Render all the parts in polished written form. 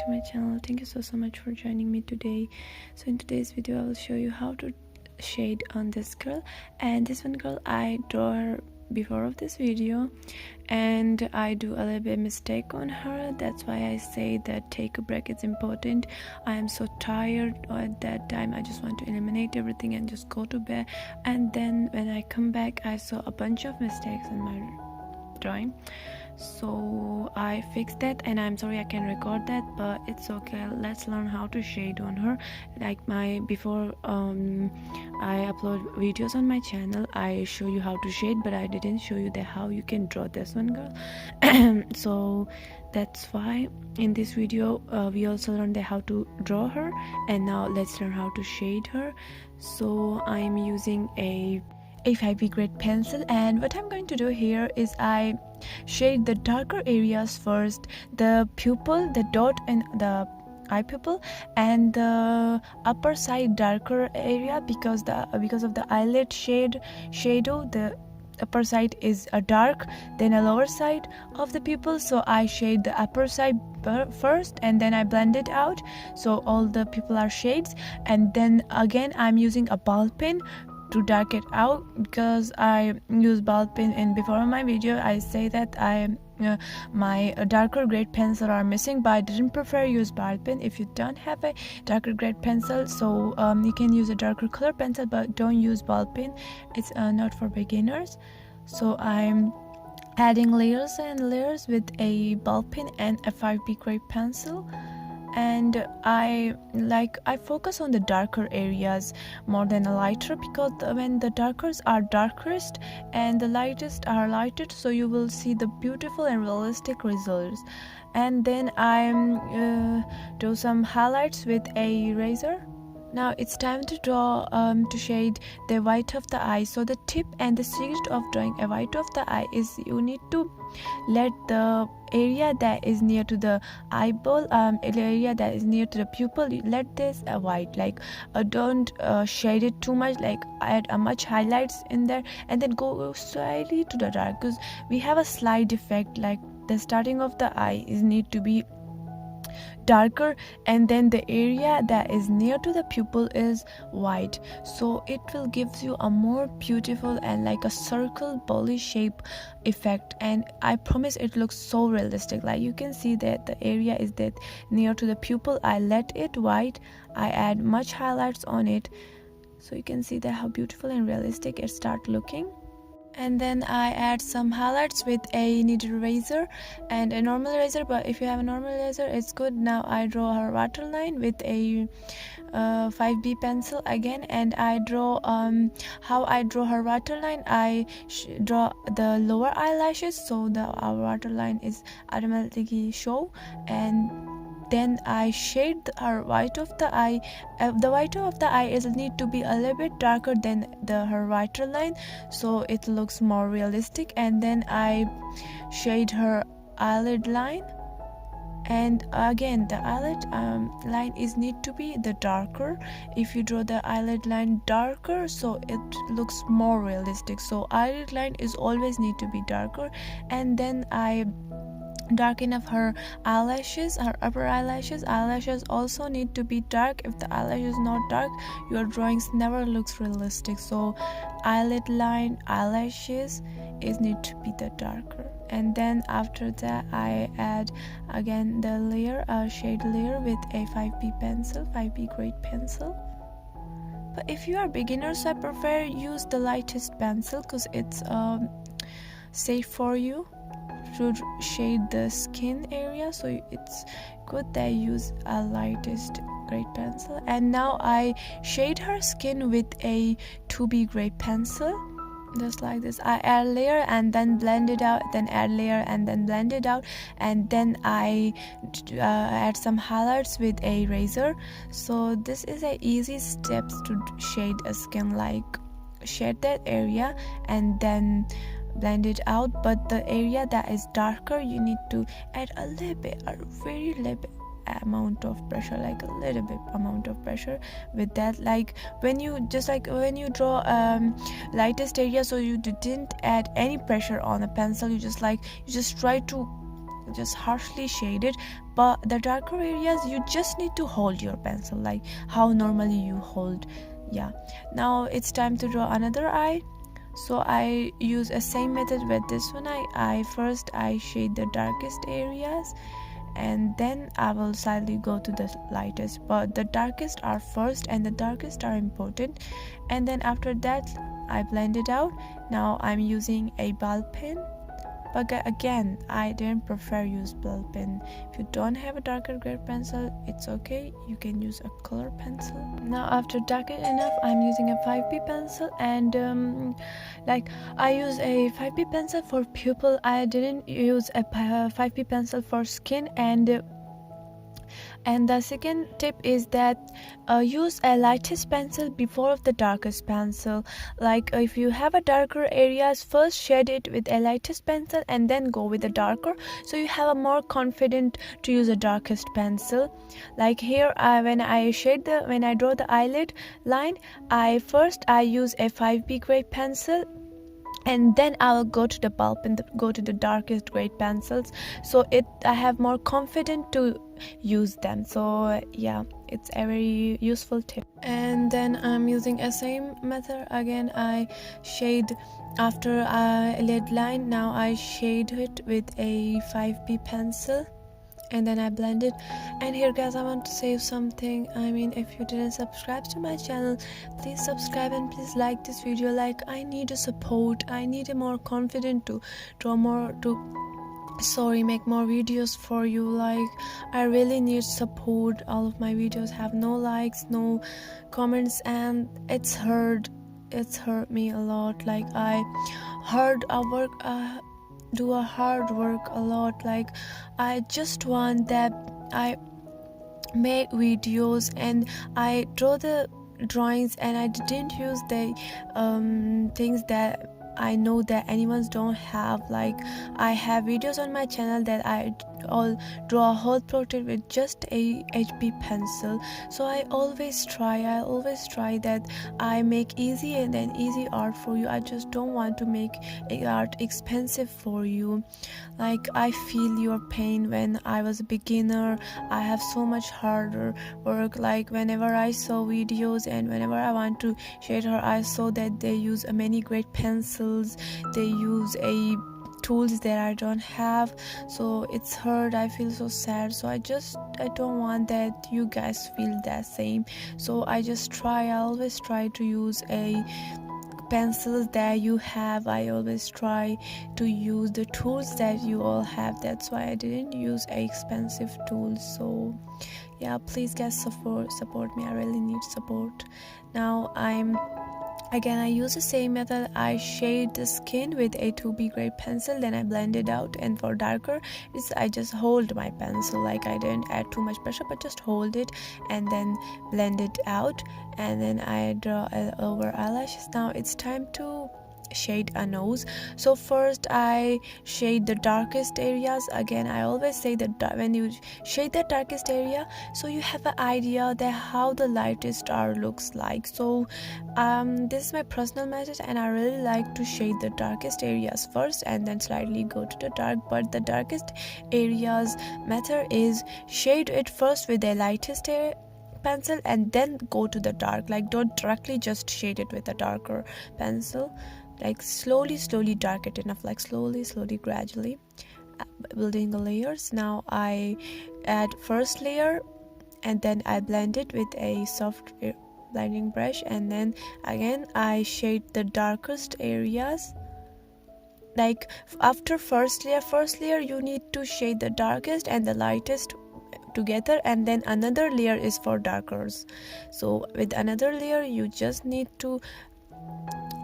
to my channel. Thank you so much for joining me today. So in today's video I will show you how to shade on this girl, and this one girl I draw her before of this video and I do a little bit mistake on her. That's why I say that take a break is important. I am so tired at that time. I just want to eliminate everything and just go to bed, and then when I come back I saw a bunch of mistakes in my drawing, so I fixed that, and I'm sorry I can record that, but it's okay. Let's learn how to shade on her. Like my before I upload videos on my channel, I show you how to shade, but I didn't show you that how you can draw this one girl. So that's why in this video we also learned how to draw her, and now let's learn how to shade her. So I'm using a 5B grade pencil, and what I'm going to do here is I shade the darker areas first, the pupil, the dot and the eye pupil, and the upper side darker area because of the eyelid shadow. The upper side is a dark, then a lower side of the pupil, so I shade the upper side first and then I blend it out so all the pupil are shades, and then again I'm using a ball pen to dark it out because I use ball pen. In before my video I say that my darker grade pencil are missing, but I didn't prefer use ball pen. If you don't have a darker grade pencil, so you can use a darker color pencil, but don't use ball pen. It's not for beginners. So I'm adding layers and layers with a ball pen and a 5B grade pencil, and I focus on the darker areas more than the lighter, because when the darkers are darkest and the lightest are lightest, so you will see the beautiful and realistic results. And then I do some highlights with a eraser. Now it's time to draw to shade the white of the eye. So the tip and the secret of drawing a white of the eye is you need to let the area that is near to the eyeball, area that is near to the pupil, let this white. Like don't shade it too much, like add much highlights in there and then go slightly to the dark, because we have a slight effect, like the starting of the eye is need to be darker and then the area that is near to the pupil is white, so it will give you a more beautiful and like a circle bully shape effect, and I promise it looks so realistic. Like you can see that the area is that near to the pupil, I let it white, I add much highlights on it, so you can see that how beautiful and realistic it start looking. And then I add some highlights with a kneaded eraser and a normal eraser, but if you have a normal eraser it's good. Now I draw her waterline with a 5B pencil again, and I draw how I draw her waterline. I draw the lower eyelashes so our waterline is automatically show, and then I shade her white of the eye. The white of the eye is need to be a little bit darker than her whiter line, so it looks more realistic. And then I shade her eyelid line, and again the eyelid line is need to be the darker. If you draw the eyelid line darker, so it looks more realistic, so eyelid line is always need to be darker. And then I darken of her eyelashes, her upper eyelashes also need to be dark. If the eyelash is not dark, your drawings never looks realistic, so eyelid line, eyelashes is need to be the darker. And then after that I add again the layer, shade layer with a 5B pencil, 5B grade pencil. But if you are beginners, I prefer use the lightest pencil because it's safe for you to shade the skin area, so it's good that I use a lightest grade pencil. And now I shade her skin with a 2B grade pencil, just like this. I add layer and then blend it out, then add layer and then blend it out, and then I add some highlights with a eraser. So this is a easy steps to shade a skin, like shade that area and then blend it out. But the area that is darker, you need to add a little bit, a very little bit amount of pressure, like a little bit amount of pressure with that. Like when you draw lightest area, so you didn't add any pressure on a pencil, you just try to just harshly shaded, but the darker areas you just need to hold your pencil like how normally you hold. Yeah, now it's time to draw another eye. So I use a same method with this one. I first I shade the darkest areas, and then I will slightly go to the lightest, but the darkest are first and the darkest are important, and then after that I blend it out. Now I'm using a ball pen, but again I didn't prefer use ball pen. If you don't have a darker grade pencil, it's okay, you can use a color pencil. Now after darken enough, I'm using a 5B pencil, and like I use a 5B pencil for pupil. I didn't use a 5B pencil for skin. And the second tip is that use a lightest pencil before the darkest pencil. Like if you have a darker areas, first shade it with a lightest pencil and then go with the darker, so you have a more confident to use a darkest pencil. Like here when I draw the eyelid line, I use a 5B grade pencil, and then I'll go to the bulb and go to the darkest grade pencils, so I have more confident to use them. So yeah, it's a very useful tip. And then I'm using a same method again. I shade after a lid line. Now I shade it with a 5B pencil, and then I blend it. And here guys, I want to say something. I mean, if you didn't subscribe to my channel, please subscribe and please like this video. Like I need a support, I need a more confident to draw more, make more videos for you. Like I really need support. All of my videos have no likes, no comments, and it's hurt me a lot. Like I do a hard work a lot. Like I just want that I make videos and I draw the drawings, and I didn't use the things that I know that anyone's don't have. Like I have videos on my channel that I all draw a whole portrait with just a HB pencil. So I always try that I make easy and then easy art for you. I just don't want to make art expensive for you. Like I feel your pain. When I was a beginner, I have so much harder work. Like whenever I saw videos and whenever I want to shade her, I saw that they use many great pencils, they use tools that I don't have, so it's hurt. I feel so sad. So I don't want that you guys feel that same. So I always try to use a pencils that you have. I always try to use the tools that you all have. That's why I didn't use expensive tools. So yeah, please guys support me. I really need support. Now I use the same method. I shade the skin with a 2B grade pencil, then I blend it out. And for darker, I just hold my pencil. Like I didn't add too much pressure, but just hold it and then blend it out. And then I draw over eyelashes. Now it's time to shade a nose. So first I shade the darkest areas. Again, I always say that when you shade the darkest area, so you have an idea that how the lightest star looks like. So this is my personal method, and I really like to shade the darkest areas first and then slightly go to the dark. But the darkest areas method is shade it first with the lightest pencil and then go to the dark. Like don't directly just shade it with a darker pencil. Like slowly dark it enough, like slowly gradually building the layers. Now I add first layer and then I blend it with a soft blending brush, and then again I shade the darkest areas. Like after first layer you need to shade the darkest and the lightest together, and then another layer is for darkers. So with another layer you just need to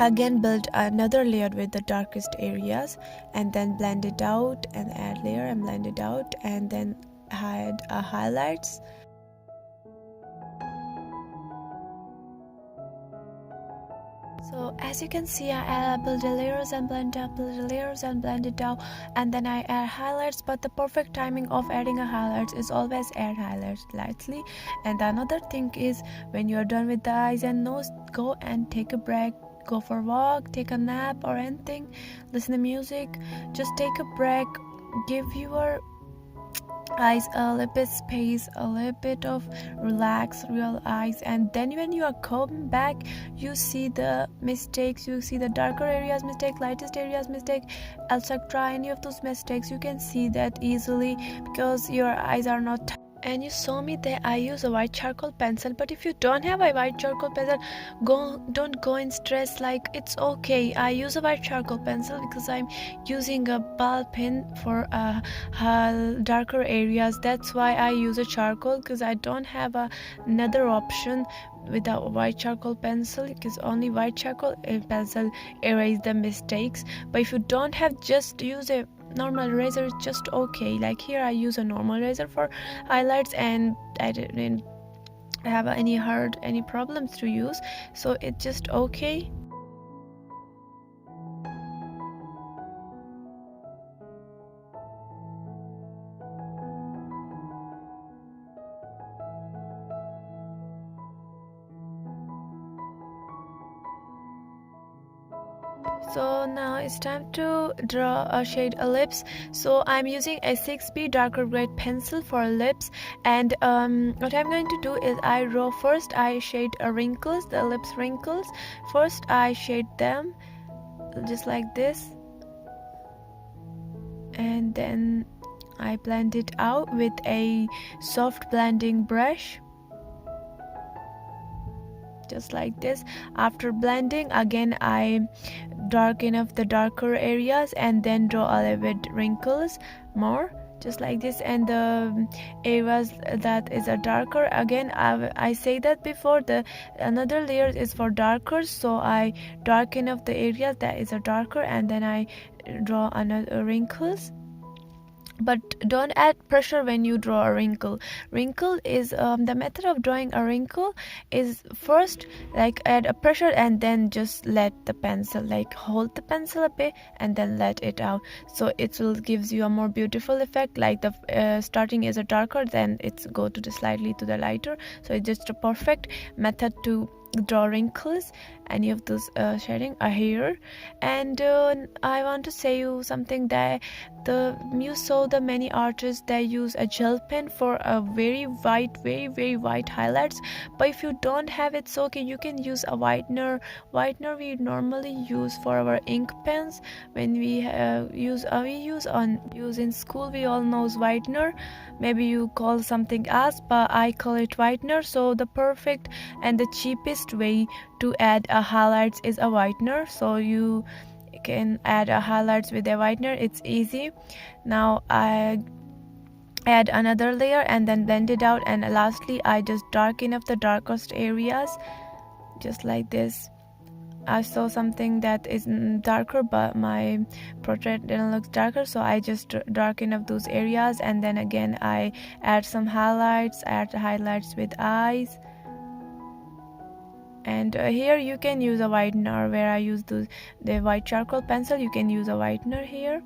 again build another layer with the darkest areas, and then blend it out and add layer and blend it out, and then add highlights. So as you can see, I build the layers and blend up, build the layers and blend it out, and then I add highlights. But the perfect timing of adding a highlights is always add highlights lightly. And another thing is, when you're done with the eyes and nose, go and take a break. Go for a walk, take a nap or anything, listen to music, just take a break, give your eyes a little bit space, a little bit of relax real eyes, and then when you are coming back, you see the mistakes, you see the darker areas mistake, lightest areas mistake, etc. Any of those mistakes you can see that easily because your eyes are not. And you saw me that I use a white charcoal pencil, but if you don't have a white charcoal pencil, don't go in stress, like it's okay. I use a white charcoal pencil because I'm using a ball pen for darker areas. That's why I use a charcoal, because I don't have another option without white charcoal pencil, because only white charcoal pencil erase the mistakes. But if you don't have, just use a normal razor, is just okay. Like here I use a normal razor for highlights, and I didn't have any problems to use, so it's just okay. So now it's time to draw a shade lips. So I'm using a 6B darker grade pencil for lips, and what I'm going to do is first I shade wrinkles, the lips wrinkles. First I shade them just like this, and then I blend it out with a soft blending brush, just like this. After blending, again I darken up the darker areas and then draw a little bit wrinkles more, just like this. And the areas that is a darker, again I say that before, the another layer is for darker, so I darken up the area that is a darker, and then I draw another wrinkles. But don't add pressure when you draw a wrinkle. Wrinkle is the method of drawing a wrinkle is first like add a pressure and then just let the pencil, like hold the pencil a bit and then let it out, so it will gives you a more beautiful effect. Like the starting is a darker, then it's go to the slightly to the lighter, so it's just a perfect method to draw wrinkles. Any of those shading are here. And I want to say you something, that you saw the many artists, they use a gel pen for a very white highlights, but if you don't have it, so okay, you can use a whitener we normally use for our ink pens. When we use in school, we all knows whitener, maybe you call something else, but I call it whitener. So the perfect and the cheapest way to add a highlights is a whitener, so you can add a highlights with a whitener, it's easy. Now I add another layer and then blend it out, and lastly I just darken up the darkest areas, just like this. I saw something that is darker, but my portrait didn't look darker, so I just darken up those areas, and then again I add some highlights, add highlights with eyes. And here you can use a whitener, where I use the white charcoal pencil, you can use a whitener here.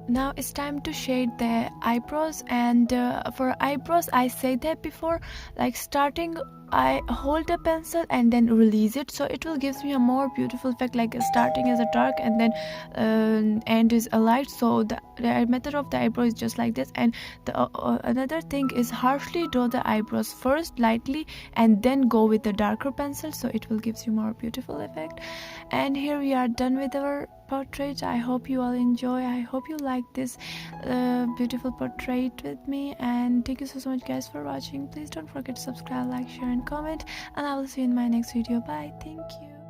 Now it's time to shade the eyebrows, and for eyebrows I said that before, like starting I hold the pencil and then release it, so it will gives me a more beautiful effect, like starting as a dark and then end is a light. So the method of the eyebrow is just like this. And the another thing is harshly draw the eyebrows first lightly and then go with the darker pencil, so it will gives you more beautiful effect. And here we are done with our portrait. I hope you all enjoy, I hope you like this beautiful portrait with me, and thank you so much guys for watching. Please don't forget to subscribe, like, share and comment, and I will see you in my next video. Bye, thank you.